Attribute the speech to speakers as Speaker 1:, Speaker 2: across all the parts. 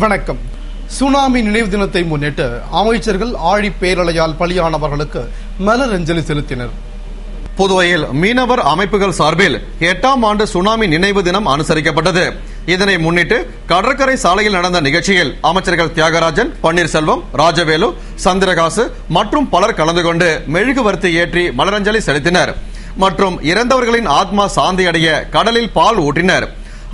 Speaker 1: வணக்கம். சுனாமி நினைவு தினத்தை முன்னிட்டு அமைச்சர்கள் ஆழி பேரலையால் பலியானவர்களுக்கு மலர் அஞ்சலி செலுத்தினர்.
Speaker 2: புதுவையில் மீனவர் அமைப்புகள் சார்பில் 8ஆம் ஆண்டு சுனாமி நினைவு தினம் அனுசரிக்கப்பட்டது. இதனை முன்னிட்டு கடற்கரை சாலையில் நடந்த நிகழ்ச்சியில் அமைச்சர்கள் தியாகராஜன், பன்னீர்செல்வம், ராஜவேலு, சந்திரகாசு மற்றும் பலர் கலந்து கொண்டு மெழுகுவர்த்தி ஏற்றி மலரஞ்சலி செலுத்தினர் மற்றும் இறந்தவர்களின் ஆத்மா சாந்தியடைய கடலில் பால் ஊற்றினர்.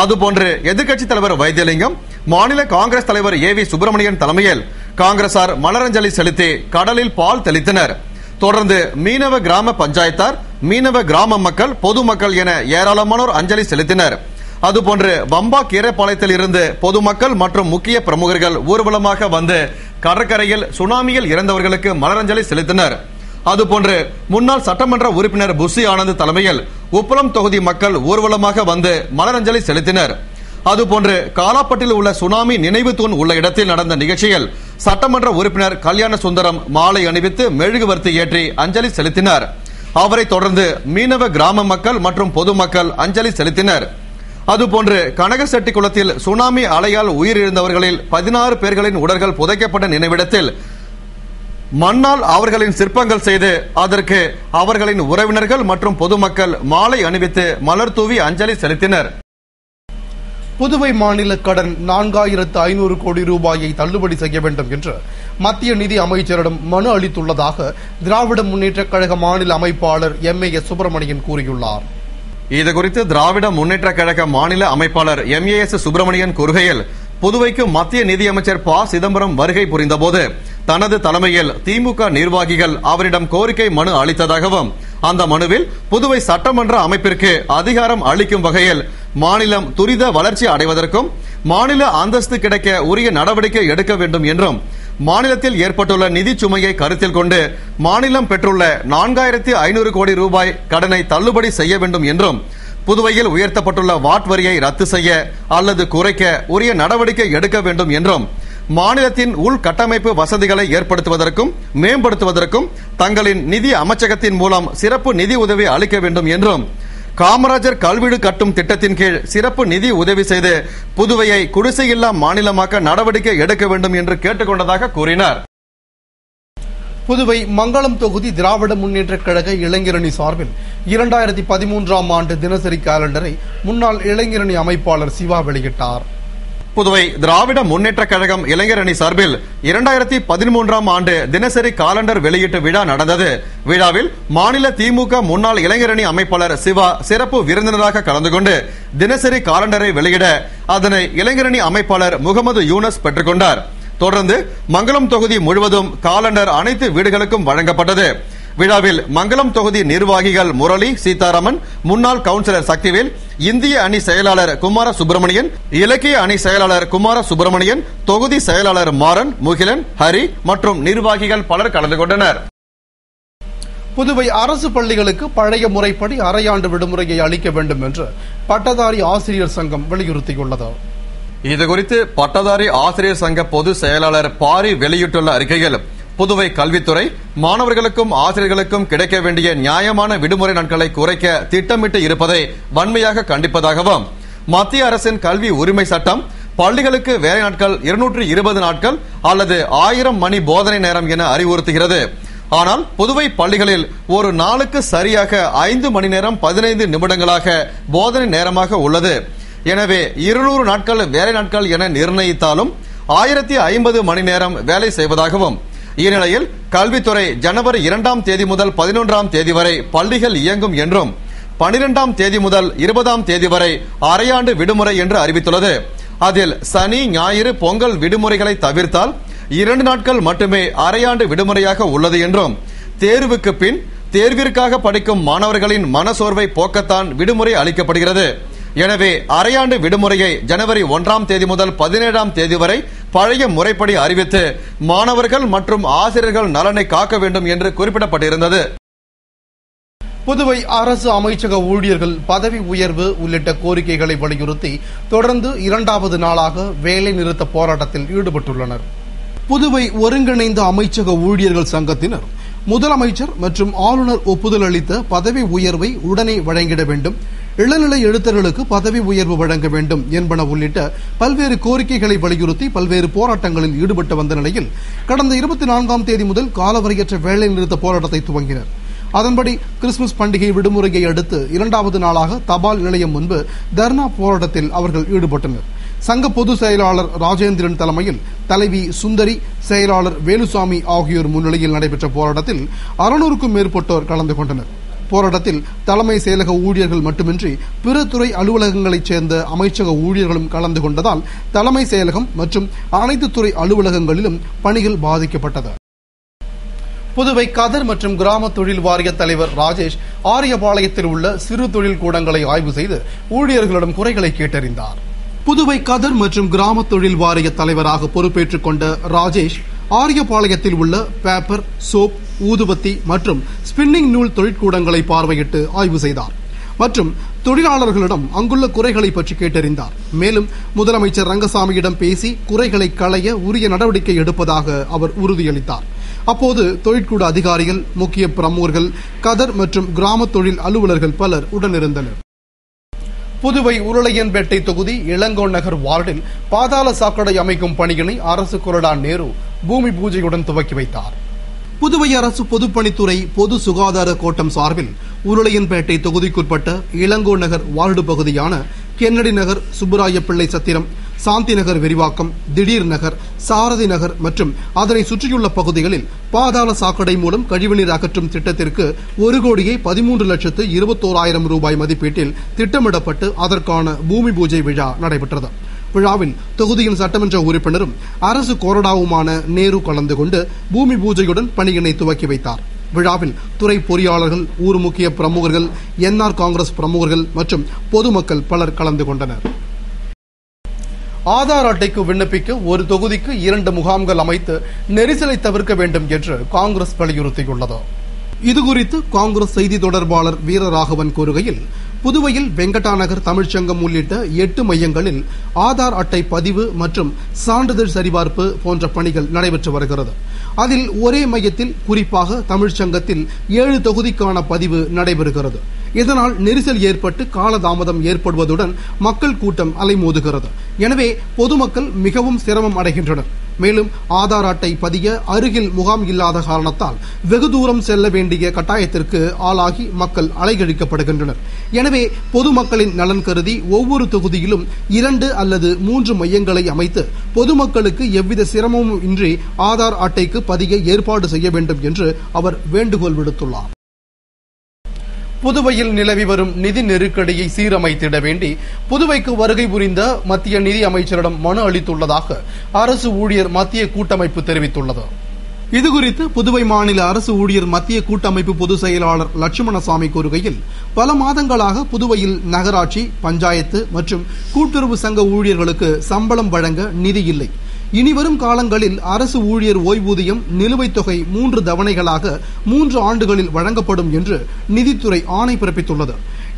Speaker 2: அதுபோன்று எதிர்க்கட்சித் தலைவர் வைத்தியலிங்கம், மாநில காங்கிரஸ் தலைவர் ஏவி சுப்பிரமணியன் தலைமையில் காங்கிரசார் மலரஞ்சலி செலுத்தி கடலில் பால் தெளித்தனர். தொடர்ந்து மீனவ கிராம பஞ்சாயத்தார், மீனவ கிராம மக்கள், பொதுமக்கள் என ஏராளமானோர் அஞ்சலி செலுத்தினர். அதுபோன்று பம்பா கீரைப்பாளையத்தில் இருந்து பொதுமக்கள் மற்றும் முக்கிய பிரமுகர்கள் ஊர்வலமாக வந்து கடற்கரையில் சுனாமியில் இறந்தவர்களுக்கு மலரஞ்சலி செலுத்தினர். அதுபோன்று முன்னாள் சட்டமன்ற உறுப்பினர் புஷி ஆனந்த் தலைமையில் உப்பளம் தொகுதி மக்கள் ஊர்வலமாக வந்து மலரஞ்சலி செலுத்தினர். அதுபோன்று காலாப்பட்டில் உள்ள சுனாமி நினைவு தூண் உள்ள இடத்தில் நடந்த நிகழ்ச்சியில் சட்டமன்ற உறுப்பினர் கல்யாண சுந்தரம் மாலை அணிவித்து மெழுகுவர்த்தி ஏற்றி அஞ்சலி செலுத்தினார். அவரை தொடர்ந்து மீனவ கிராம மக்கள் மற்றும் பொதுமக்கள் அஞ்சலி செலுத்தினர். அதுபோன்று கனகசெட்டி குளத்தில் சுனாமி அலையால் உயிரிழந்தவர்களில் 16 பேர்களின் உடல்கள் புதைக்கப்பட்ட நினைவிடத்தில் மண்ணால் அவர்களின் சிற்பங்கள் செய்து அதற்கு அவர்களின் உறவினர்கள் மற்றும் பொதுமக்கள் மாலை அணிவித்து மலர் தூவி அஞ்சலி செலுத்தினர்.
Speaker 1: புதுவை மாநில கடன் 4500 கோடி ரூபாயை தள்ளுபடி செய்ய வேண்டும் என்று மத்திய நிதி அமைச்சரிடம் மனு அளித்துள்ளதாக திராவிட முன்னேற்றக் கழக மாநில அமைப்பாளர் MAS சுப்பிரமணியன் கூறியுள்ளார்.
Speaker 2: இதுகுறித்து திராவிட முன்னேற்றக் கழக மாநில அமைப்பாளர் MAS சுப்பிரமணியன் கூறுகையில், புதுவைக்கு மத்திய நிதியமைச்சர் ப. சிதம்பரம் வருகை புரிந்தபோது தனது தலைமையில் திமுக நிர்வாகிகள் அவரிடம் கோரிக்கை மனு அளித்ததாகவும், அந்த மனுவில் புதுவை சட்டமன்ற அமைப்பிற்கு அதிகாரம் அளிக்கும் வகையில் மாநிலம் துரித வளர்ச்சி அடைவதற்கும் மாநில அந்தஸ்து கிடைக்க உரிய நடவடிக்கை எடுக்க வேண்டும் என்றும், மாநிலத்தில் ஏற்பட்டுள்ள நிதி சுமையை கருத்தில் கொண்டு மாநிலம் பெற்றுள்ள 4500 கோடி ரூபாய் கடனை தள்ளுபடி செய்ய வேண்டும் என்றும், புதுவையில் உயர்த்தப்பட்டுள்ள வாட் வரியை ரத்து செய்ய அல்லது குறைக்க உரிய நடவடிக்கை எடுக்க வேண்டும் என்றும், மாநிலத்தின் உள்கட்டமைப்பு வசதிகளை ஏற்படுத்துவதற்கும் மேம்படுத்துவதற்கும் தங்களின் நிதி அமைச்சகத்தின் மூலம் சிறப்பு நிதி உதவி அளிக்க வேண்டும் என்றும், காமராஜர் கல்வீடு கட்டும் திட்டத்தின் கீழ் சிறப்பு நிதி உதவி செய்து புதுவையை குடிசையில்லா மாநிலமாக்க நடவடிக்கை எடுக்க வேண்டும் என்று கேட்டுக்கொண்டதாக கூறினார்.
Speaker 1: புதுவை மங்களம் தொகுதி திராவிட முன்னேற்றக் கழக இளைஞரணி சார்பில் 2013ஆம் ஆண்டு தினசரி காலண்டரை முன்னாள் இளைஞரணி அமைப்பாளர் சிவா வெளியிட்டார்.
Speaker 2: புதுவை திராவிட முன்னேற்றக் கழகம் இளைஞரணி சார்பில் 2013ஆம் ஆண்டு தினசரி காலண்டர் வெளியீட்டு விழா நடந்தது. விழாவில் மாநில திமுக முன்னாள் இளைஞரணி அமைப்பாளர் சிவா சிறப்பு விருந்தினராக கலந்து கொண்டு தினசரி காலண்டரை வெளியிட அதனை இளைஞரணி அமைப்பாளர் முகமது யூனஸ் பெற்றுக்கொண்டார். தொடர்ந்து மங்களம் தொகுதி முழுவதும் காலண்டர் அனைத்து வீடுகளுக்கும் வழங்கப்பட்டது. விழாவில் மங்களம் தொகுதி நிர்வாகிகள் முரளி, சீதாராமன், முன்னாள் கவுன்சிலர் சக்திவேல், இந்திய அணி செயலாளர் குமார சுப்பிரமணியன், இலக்கிய அணி செயலாளர் குமார சுப்பிரமணியன், தொகுதி செயலாளர் மாறன், முகிலன், ஹரி மற்றும் நிர்வாகிகள் பலர் கலந்து கொண்டனர்.
Speaker 1: புதுவை அரசு பள்ளிகளுக்கு பழைய முறைப்படி அரையாண்டு விடுமுறையை அளிக்க வேண்டும் என்று பட்டதாரி ஆசிரியர் சங்கம் வலியுறுத்தியுள்ளது.
Speaker 2: இதுகுறித்து பட்டதாரி ஆசிரியர் சங்க பொதுச் செயலாளர் பாரி வெளியிட்டுள்ள அறிக்கையில், புதுவை கல்வித்துறை மாணவர்களுக்கும் ஆசிரியர்களுக்கும் கிடைக்க வேண்டிய நியாயமான விடுமுறை நாட்களை குறைக்க திட்டமிட்டு இருப்பதை வன்மையாக கண்டிப்பதாகவும், மத்திய அரசின் கல்வி உரிமை சட்டம் பள்ளிகளுக்கு வேலை நாட்கள் 220 நாட்கள் அல்லது 1000 மணி போதனை நேரம் என அறிவுறுத்துகிறது. ஆனால் புதுவை பள்ளிகளில் ஒரு நாளுக்கு சரியாக 5 மணி நேரம் 15 நிமிடங்களாக போதனை நேரமாக உள்ளது. எனவே 200 நாட்கள் வேலை நாட்கள் என நிர்ணயித்தாலும் 1050 மணி நேரம் வேலை செய்வதாகவும், இந்நிலையில் கல்வித்துறை ஜனவரி 2ஆம் தேதி முதல் 11ஆம் தேதி வரை பள்ளிகள் இயங்கும் என்றும் 12ஆம் தேதி முதல் 20ஆம் தேதி வரை அரையாண்டு விடுமுறை என்று அறிவித்துள்ளது. அதில் சனி, ஞாயிறு, பொங்கல் விடுமுறைகளை தவிர்த்தால் 2 நாட்கள் மட்டுமே அரையாண்டு விடுமுறையாக உள்ளது என்றும், தேர்வுக்கு பின் தேர்விற்காக படிக்கும் மாணவர்களின் மனசோர்வை போக்கத்தான் விடுமுறை அளிக்கப்படுகிறது. எனவே அரையாண்டு விடுமுறையை ஜனவரி 1ஆம் தேதி முதல் 17ஆம் தேதி வரை பழைய முறைப்படி அறிவித்து மாணவர்கள் மற்றும் ஆசிரியர்கள் நலனை காக்க வேண்டும் என்று குறிப்பிடப்பட்டிருந்தது.
Speaker 1: புதுவை அரசு அமைச்சக ஊழியர்கள் பதவி உயர்வு உள்ளிட்ட கோரிக்கைகளை வலியுறுத்தி தொடர்ந்து 2வது நாளாக வேலை நிறுத்த போராட்டத்தில் ஈடுபட்டுள்ளனர். புதுவை ஒருங்கிணைந்த அமைச்சக ஊழியர்கள் சங்கத்தினர் முதலமைச்சர் மற்றும் ஆளுநர் ஒப்புதல் அளித்த பதவி உயர்வை உடனே வழங்கிட வேண்டும், இளநிலை எழுத்தர்களுக்கு பதவி உயர்வு வழங்க வேண்டும் என்பன உள்ளிட்ட பல்வேறு கோரிக்கைகளை வலியுறுத்தி பல்வேறு போராட்டங்களில் ஈடுபட்டு வந்த நிலையில் கடந்த 24ஆம் தேதி முதல் காலவரையற்ற வேலை நிறுத்த போராட்டத்தை துவங்கினர். அதன்படி கிறிஸ்துமஸ் பண்டிகை விடுமுறையை அடுத்து 2வது நாளாக தபால் நிலையம் முன்பு தர்ணா போராட்டத்தில் அவர்கள் ஈடுபட்டனர். சங்க பொதுச் செயலாளர் ராஜேந்திரன் தலைமையில் தலைவி சுந்தரி, செயலாளர் வேலுசாமி ஆகியோர் முன்னிலையில் நடைபெற்ற போராட்டத்தில் 600க்கும் மேற்பட்டோர் கலந்து கொண்டனர். போராட்டத்தில் தலைமை செயலக ஊழியர்கள் மட்டுமின்றி பிற துறை அலுவலகங்களைச் சேர்ந்த அமைச்சக ஊழியர்களும் கலந்து கொண்டதால் தலைமை செயலகம் மற்றும் அனைத்து துறை அலுவலகங்களிலும் பணிகள் பாதிக்கப்பட்டது. புதுவை கதர் மற்றும் கிராம தொழில் வாரிய தலைவர் ராஜேஷ் ஆரியபாளையத்தில் உள்ள சிறு தொழில் கூடங்களை ஆய்வு செய்து ஊழியர்களிடம் குறைகளை கேட்டறிந்தார். புதுவை கதர் மற்றும் கிராம தொழில் வாரிய தலைவராக பொறுப்பேற்றுக் கொண்ட ராஜேஷ் ஆரியபாளையத்தில் உள்ள பேப்பர், சோப், ஊதுபத்தி மற்றும் ஸ்பின்னிங் நூல் தொழிற்கூடங்களை பார்வையிட்டு ஆய்வு செய்தார் மற்றும் தொழிலாளர்களிடம் அங்குள்ள குறைகளை பற்றி கேட்டறிந்தார். மேலும் முதலமைச்சர் ரங்கசாமியிடம் பேசி குறைகளை களைய உரிய நடவடிக்கை எடுப்பதாக அவர் உறுதியளித்தார். அப்போது தொழிற்கூட அதிகாரிகள், முக்கிய பிரமுகர்கள், கதர் மற்றும் கிராம தொழில் அலுவலர்கள் பலர் உடனிருந்தனர். புதுவை உருளையன்பேட்டை தொகுதி இளங்கோ நகர் வார்டில் பாதாள சாக்கடை அமைக்கும் பணியினை அரசு கொறடா நேரு பூமி பூஜையுடன் துவக்கி வைத்தார். புதுவை அரசு பொதுப்பணித்துறை பொது சுகாதார கோட்டம் சார்பில் உருளையன்பேட்டை தொகுதிக்குட்பட்ட இளங்கோ நகர் வார்டு பகுதியான கென்னடி நகர், சுப்புராய பிள்ளை சத்திரம், சாந்தி நகர் விரிவாக்கம், திடீர் நகர், சாரதி நகர் மற்றும் அதனை சுற்றியுள்ள பகுதிகளில் பாதாள சாக்கடை மூலம் கழிவுநீர் அகற்றும் திட்டத்திற்கு 1,13,21,000 ரூபாய் மதிப்பீட்டில் திட்டமிடப்பட்டு அதற்கான பூமி பூஜை விழா நடைபெற்றது. விழாவில் தொகுதியின் சட்டமன்ற உறுப்பினரும் அரசு கொறடாவுமான நேரு கலந்து கொண்டு பூமி பூஜையுடன் பணியினை துவக்கி வைத்தார். விழாவில் துறை பொறியாளர்கள், ஊர் முக்கிய பிரமுகர்கள், என்ஆர் காங்கிரஸ் பிரமுகர்கள் மற்றும் பொதுமக்கள் பலர் கலந்து கொண்டனர். ஆதார் அட்டைக்கு விண்ணப்பிக்க ஒரு தொகுதிக்கு 2 முகாம்கள் அமைத்து நெரிசலை தவிர்க்க வேண்டும் என்று காங்கிரஸ் வலியுறுத்தியுள்ளது. இதுகுறித்து காங்கிரஸ் செய்தி தொடர்பாளர் வீரராகவன் கூறுகையில், புதுவையில் வெங்கடாநகர் தமிழ்ச்சங்கம் உள்ளிட்ட 8 மையங்களில் ஆதார் அட்டை பதிவு மற்றும் சான்றிதழ் சரிபார்ப்பு போன்ற பணிகள் நடைபெற்று வருகிறது. அதில் ஒரே மையத்தில் குறிப்பாக தமிழ்ச்சங்கத்தில் 7 தொகுதிக்கான பதிவு நடைபெறுகிறது. இதனால் நெரிசல் ஏற்பட்டு காலதாமதம் ஏற்படுவதுடன் மக்கள் கூட்டம் அலைமோதுகிறது. எனவே பொதுமக்கள் மிகவும் சிரமம் அடைகின்றனர். மேலும் ஆதார் அட்டை பதிய அருகில் முகாம் இல்லாத காரணத்தால் வெகு தூரம் செல்ல வேண்டிய கட்டாயத்திற்கு ஆளாகி மக்கள் அலைகழிக்கப்படுகின்றனர். எனவே பொதுமக்களின் நலன் கருதி ஒவ்வொரு தொகுதியிலும் 2 அல்லது 3 மையங்களை அமைத்து பொதுமக்களுக்கு எவ்வித சிரமமும் இன்றி ஆதார் அட்டைக்கு பதிய ஏற்பாடு செய்ய வேண்டும் என்று அவர் வேண்டுகோள் விடுத்துள்ளார். புதுவையில் நிலவி வரும் நிதி நெருக்கடியை சீரமைத்திட வேண்டி புதுவைக்கு வருகை புரிந்த மத்திய நிதி அமைச்சரிடம் மனு அளித்துள்ளதாக அரசு ஊழியர் மத்திய கூட்டமைப்பு தெரிவித்துள்ளது. இதுகுறித்து புதுவை மாநில அரசு ஊழியர் மத்திய கூட்டமைப்பு பொதுச் செயலாளர் லட்சுமணசாமி கூறுகையில், பல மாதங்களாக புதுவையில் நகராட்சி, பஞ்சாயத்து மற்றும் கூட்டுறவு சங்க ஊழியர்களுக்கு சம்பளம் வழங்க நிதி இல்லை. இனிவரும் காலங்களில் அரசு ஊழியர் ஓய்வூதியம் நிலுவைத் தொகை 3 தவணைகளாக 3 ஆண்டுகளில் வழங்கப்படும் என்று நிதித்துறை ஆணை பிறப்பித்துள்ளது.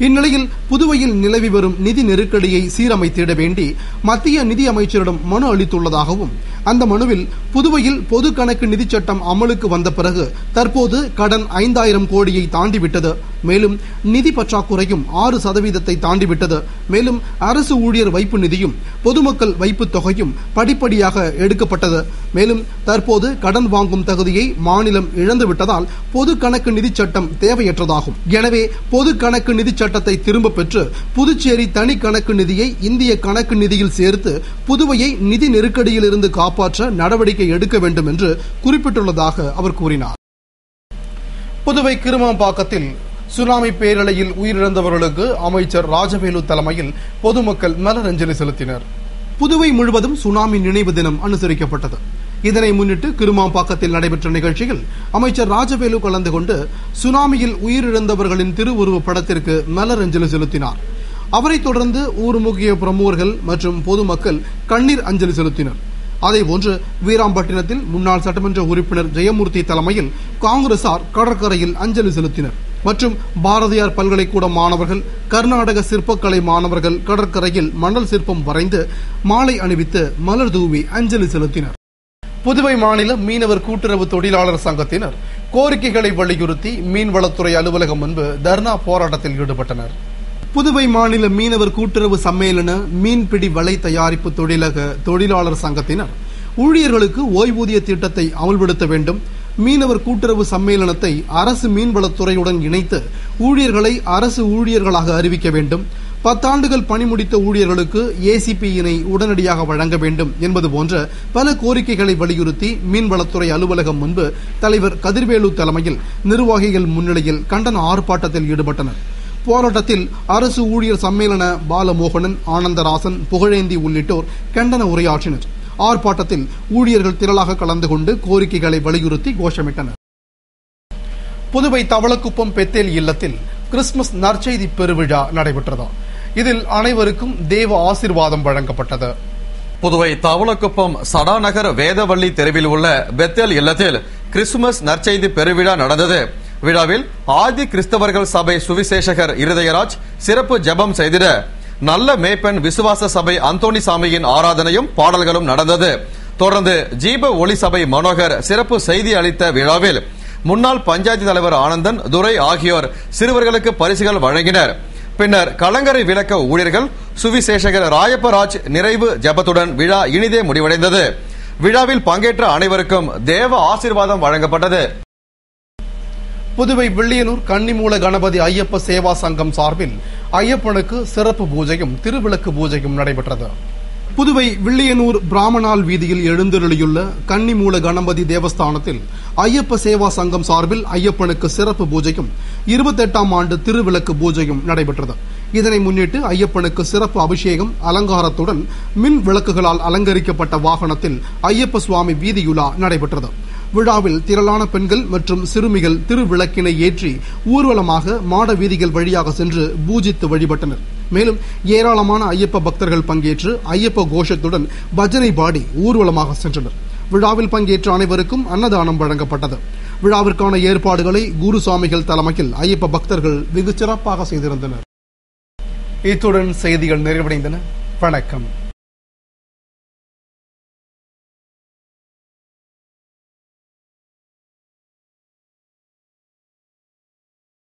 Speaker 1: இந்நிலையில் புதுவையில் நிலவி வரும் நிதி நெருக்கடியை சீரமைத்திட வேண்டி மத்திய நிதி அமைச்சரிடம் மனு அளித்துள்ளதாகவும், அந்த மனுவில் புதுவையில் பொது கணக்கு நிதி சட்டம் அமலுக்கு வந்த பிறகு தற்போது கடன் 5000 கோடியை தாண்டிவிட்டது. மேலும் நிதி பற்றாக்குறையும் 6% தாண்டிவிட்டது. மேலும் அரசு ஊழியர் வைப்பு நிதியும் பொதுமக்கள் வைப்பு தொகையும் படிப்படியாக எடுக்கப்பட்டது. மேலும் தற்போது கடன் வாங்கும் தகுதியை மாநிலம் இழந்துவிட்டதால் பொது கணக்கு நிதி சட்டம் தேவையற்றதாகும். எனவே பொது கணக்கு நிதி சட்டத்தை திரும்ப பெற்று புதுச்சேரி தனி கணக்கு நிதியை இந்திய கணக்கு நிதியில் சேர்த்து புதுவையை நிதி நெருக்கடியில் இருந்து காப்பாற்ற நடவடிக்கை எடுக்க வேண்டும் என்று குறிப்பிட்டுள்ளதாக அவர் கூறினார். புதுவை கிருமாம்பாக்கத்தில் சுனாமி பேரலையில் உயிரிழந்தவர்களுக்கு அமைச்சர் ராஜவேலு தலைமையில் பொதுமக்கள் மலரஞ்சலி செலுத்தினர். புதுவை முழுவதும் சுனாமி நினைவு தினம் அனுசரிக்கப்பட்டது. இதனை முன்னிட்டு கிருமாம்பாக்கத்தில் நடைபெற்ற நிகழ்ச்சியில் அமைச்சர் ராஜவேலு கலந்து கொண்டு சுனாமியில் உயிரிழந்தவர்களின் திருவுருவ படத்திற்கு மலரஞ்சலி செலுத்தினார். அவரைத் தொடர்ந்து ஊர் முக்கிய பிரமுகர்கள் மற்றும் பொதுமக்கள் கண்ணீர் அஞ்சலி செலுத்தினர். அதேபோன்று வீராம்பட்டினத்தில் முன்னாள் சட்டமன்ற உறுப்பினர் ஜெயமூர்த்தி தலைமையில் காங்கிரசார் கடற்கரையில் அஞ்சலி செலுத்தினர் மற்றும் பாரதியார் பல்கலைக்கூட மாணவர்கள், கர்நாடக சிற்பக்கலை மாணவர்கள் கடற்கரையில் மணல் சிற்பம் வரைந்து மாலை அணிவித்து மலர் தூவி அஞ்சலி செலுத்தினர். புதுவை மாநில மீனவர் கூட்டுறவு தொழிலாளர் சங்கத்தினர் கோரிக்கைகளை வலியுறுத்தி மீன்வளத்துறை அலுவலகம் முன்பு தர்ணா போராட்டத்தில் ஈடுபட்டனர். புதுவை மாநில மீனவர் கூட்டுறவு சம்மேளன மீன்பிடி வலை தயாரிப்பு தொழிலக தொழிலாளர் சங்கத்தினர் ஊழியர்களுக்கு ஓய்வூதிய திட்டத்தை அமல்படுத்த வேண்டும், மீனவர் கூட்டுறவு சம்மேளனத்தை அரசு மீன்வளத்துறையுடன் இணைத்து ஊழியர்களை அரசு ஊழியர்களாக அறிவிக்க வேண்டும், 10 ஆண்டுகள் பணி முடித்த ஊழியர்களுக்கு ஏசிபியினை உடனடியாக வழங்க வேண்டும் என்பது போன்ற பல கோரிக்கைகளை வலியுறுத்தி மீன்வளத்துறை அலுவலகம் முன்பு தலைவர் கதிர்வேலு தலைமையில் நிர்வாகிகள் முன்னிலையில் கண்டன ஆர்ப்பாட்டத்தில் ஈடுபட்டனர். போராட்டத்தில் அரசு ஊழியர் சம்மேளன பாலமோகனன், ஆனந்தராசன், புகழேந்தி உள்ளிட்டோர் கண்டன உரையாற்றினர். ஆர்ப்பாட்டத்தில் ஊழியர்கள் திரளாக கலந்து கொண்டு கோரிக்கைகளை வலியுறுத்தி கோஷமிட்டனர். புதுவை தவளக்குப்பம் பெத்தேல் இல்லத்தில் கிறிஸ்துமஸ் நற்செய்தி பெருவிழா நடைபெற்றது. இதில் அனைவருக்கும் தேவ ஆசீர்வாதம் வழங்கப்பட்டது.
Speaker 2: புதுவை தவளக்குப்பம் சடாநகர் வேதவள்ளி தெருவில் உள்ள பெத்தேல் இல்லத்தில் கிறிஸ்துமஸ் நற்செய்தி பெருவிழா நடந்தது. விழாவில் ஆதி கிறிஸ்தவர்கள் சபை சுவிசேஷகர் இருதயராஜ் சிறப்பு ஜெபம் செய்திட நல்ல மேய்ப்பன் விசுவாச சபை அந்தோணி சாமியின் ஆராதனையும் பாடல்களும் நடந்தது. தொடர்ந்து ஜீப ஒளி சபை மனோகர் சிறப்பு செய்தி அளித்த விழாவில் முன்னாள் பஞ்சாயத்து தலைவர் ஆனந்தன், துரை ஆகியோர் சிறுவர்களுக்கு பரிசுகள் வழங்கினர். பின்னர் கலங்கரை விளக்க ஊழியர்கள் சுவிசேஷகர் ராயப்பராஜ் நிறைவு ஜெபத்துடன் விழா இனிதே முடிவடைந்தது. விழாவில் பங்கேற்ற அனைவருக்கும் தேவ ஆசீர்வாதம் வழங்கப்பட்டது.
Speaker 1: புதுவை வில்லியனூர் கன்னிமூல கணபதி ஐயப்ப சேவா சங்கம் சார்பில் ஐயப்பனுக்கு சிறப்பு பூஜையும் திருவிளக்கு பூஜையும் நடைபெற்றது. புதுவை வில்லியனூர் பிராமணால் வீதியில் எழுந்தருளியுள்ள கன்னிமூல கணபதி தேவஸ்தானத்தில் ஐயப்ப சேவா சங்கம் சார்பில் ஐயப்பனுக்கு சிறப்பு பூஜையும் 28ஆம் ஆண்டு திருவிளக்கு பூஜையும் நடைபெற்றது. இதனை முன்னிட்டு ஐயப்பனுக்கு சிறப்பு அபிஷேகம் அலங்காரத்துடன் மின் விளக்குகளால் அலங்கரிக்கப்பட்ட வாகனத்தில் ஐயப்ப சுவாமி வீதியுலா நடைபெற்றது. விழாவில் திரளான பெண்கள் மற்றும் சிறுமிகள் திருவிளக்கினை ஏற்றி ஊர்வலமாக மாட வீதிகள் வழியாக சென்று பூஜித்து வழிபட்டனர். மேலும் ஏராளமான ஐயப்ப பக்தர்கள் பங்கேற்று ஐயப்ப கோஷத்துடன் பஜனை பாடி ஊர்வலமாக சென்றனர். விழாவில் பங்கேற்ற அனைவருக்கும் அன்னதானம் வழங்கப்பட்டது. விழாவிற்கான ஏற்பாடுகளை குருசாமிகள் தலைமையில் ஐயப்ப பக்தர்கள் வெகு சிறப்பாக செய்திருந்தனர். இத்துடன் செய்திகள் நிறைவடைந்தன. வணக்கம்.